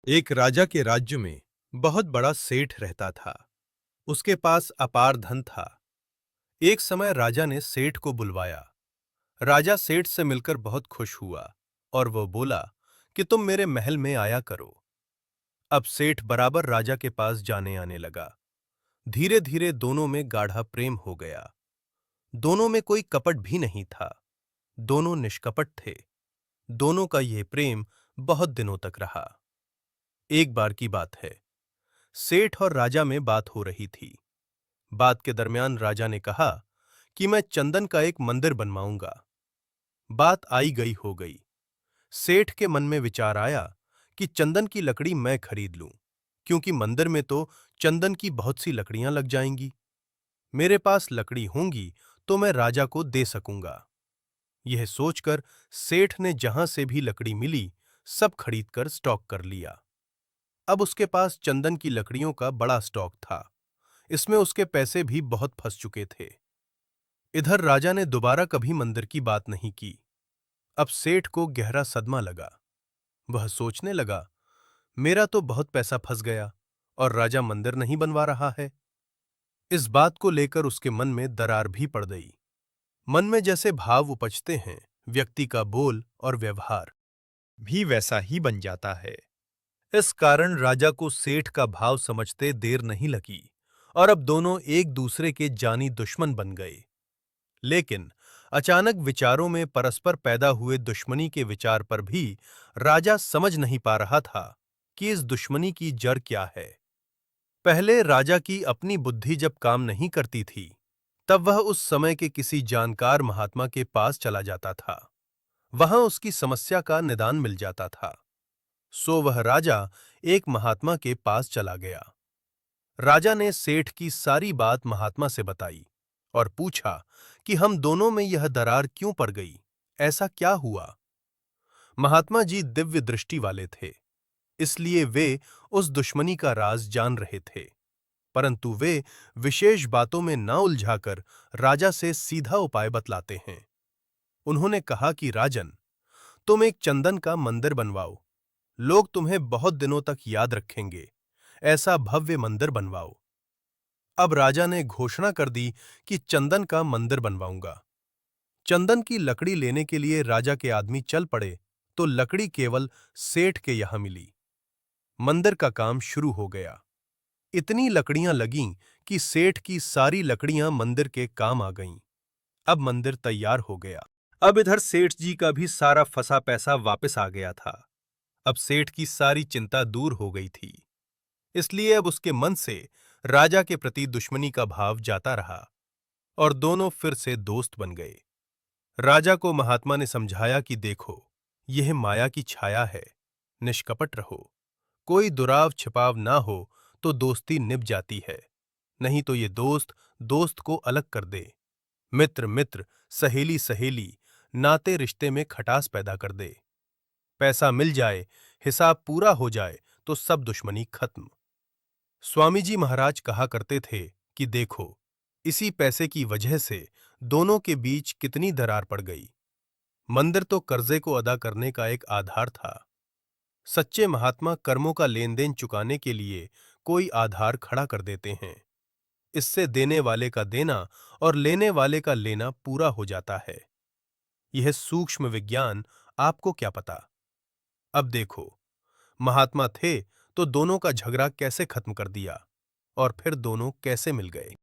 एक राजा के राज्य में बहुत बड़ा सेठ रहता था। उसके पास अपार धन था। एक समय राजा ने सेठ को बुलवाया। राजा सेठ से मिलकर बहुत खुश हुआ और वो बोला कि तुम मेरे महल में आया करो। अब सेठ बराबर राजा के पास जाने आने लगा। धीरे धीरे दोनों में गाढ़ा प्रेम हो गया। दोनों में कोई कपट भी नहीं था। दोनों निष्कपट थे। दोनों का यह प्रेम बहुत दिनों तक रहा। एक बार की बात है। सेठ और राजा में बात हो रही थी। बात के दरमियान राजा ने कहा कि मैं चंदन का एक मंदिर बनवाऊंगा। बात आई गई हो गई। सेठ के मन में विचार आया कि चंदन की लकड़ी मैं खरीद लूं, क्योंकि मंदिर में तो चंदन की बहुत सी लकड़ियां लग जाएंगी। मेरे पास लकड़ी होंगी तो मैं राजा को दे सकूंगा। यह सोचकर सेठ ने जहां से भी लकड़ी मिली सब खरीदकर स्टॉक कर लिया। अब उसके पास चंदन की लकड़ियों का बड़ा स्टॉक था। इसमें उसके पैसे भी बहुत फंस चुके थे। इधर राजा ने दोबारा कभी मंदिर की बात नहीं की। अब सेठ को गहरा सदमा लगा। वह सोचने लगा, मेरा तो बहुत पैसा फंस गया और राजा मंदिर नहीं बनवा रहा है। इस बात को लेकर उसके मन में दरार भी पड़ गई। मन में जैसे भाव उपजते हैं, व्यक्ति का बोल और व्यवहार भी वैसा ही बन जाता है। इस कारण राजा को सेठ का भाव समझते देर नहीं लगी और अब दोनों एक दूसरे के जानी दुश्मन बन गए। लेकिन अचानक विचारों में परस्पर पैदा हुए दुश्मनी के विचार पर भी राजा समझ नहीं पा रहा था कि इस दुश्मनी की जड़ क्या है। पहले राजा की अपनी बुद्धि जब काम नहीं करती थी, तब वह उस समय के किसी जानकार महात्मा के पास चला जाता था। वहां उसकी समस्या का निदान मिल जाता था। सो वह राजा एक महात्मा के पास चला गया। राजा ने सेठ की सारी बात महात्मा से बताई और पूछा कि हम दोनों में यह दरार क्यों पड़ गई, ऐसा क्या हुआ। महात्मा जी दिव्य दृष्टि वाले थे, इसलिए वे उस दुश्मनी का राज जान रहे थे, परंतु वे विशेष बातों में न उलझाकर राजा से सीधा उपाय बतलाते हैं। उन्होंने कहा कि राजन, तुम एक चंदन का मंदिर बनवाओ। लोग तुम्हें बहुत दिनों तक याद रखेंगे। ऐसा भव्य मंदिर बनवाओ। अब राजा ने घोषणा कर दी कि चंदन का मंदिर बनवाऊंगा। चंदन की लकड़ी लेने के लिए राजा के आदमी चल पड़े तो लकड़ी केवल सेठ के यहां मिली। मंदिर का काम शुरू हो गया। इतनी लकड़ियां लगीं कि सेठ की सारी लकड़ियां मंदिर के काम आ गईं। अब मंदिर तैयार हो गया। अब इधर सेठ जी का भी सारा फंसा पैसा वापस आ गया था। अब सेठ की सारी चिंता दूर हो गई थी। इसलिए अब उसके मन से राजा के प्रति दुश्मनी का भाव जाता रहा और दोनों फिर से दोस्त बन गए। राजा को महात्मा ने समझाया कि देखो, यह माया की छाया है, निष्कपट रहो। कोई दुराव छिपाव ना हो तो दोस्ती निभ जाती है, नहीं तो ये दोस्त दोस्त को अलग कर दे। मित्र मित्र, सहेली सहेली, नाते रिश्ते में खटास पैदा कर दे। पैसा मिल जाए, हिसाब पूरा हो जाए तो सब दुश्मनी खत्म। स्वामी जी महाराज कहा करते थे कि देखो, इसी पैसे की वजह से दोनों के बीच कितनी दरार पड़ गई। मंदिर तो कर्जे को अदा करने का एक आधार था। सच्चे महात्मा कर्मों का लेन देन चुकाने के लिए कोई आधार खड़ा कर देते हैं। इससे देने वाले का देना और लेने वाले का लेना पूरा हो जाता है। यह सूक्ष्म विज्ञान आपको क्या पता। अब देखो, महात्मा थे तो दोनों का झगड़ा कैसे खत्म कर दिया और फिर दोनों कैसे मिल गए।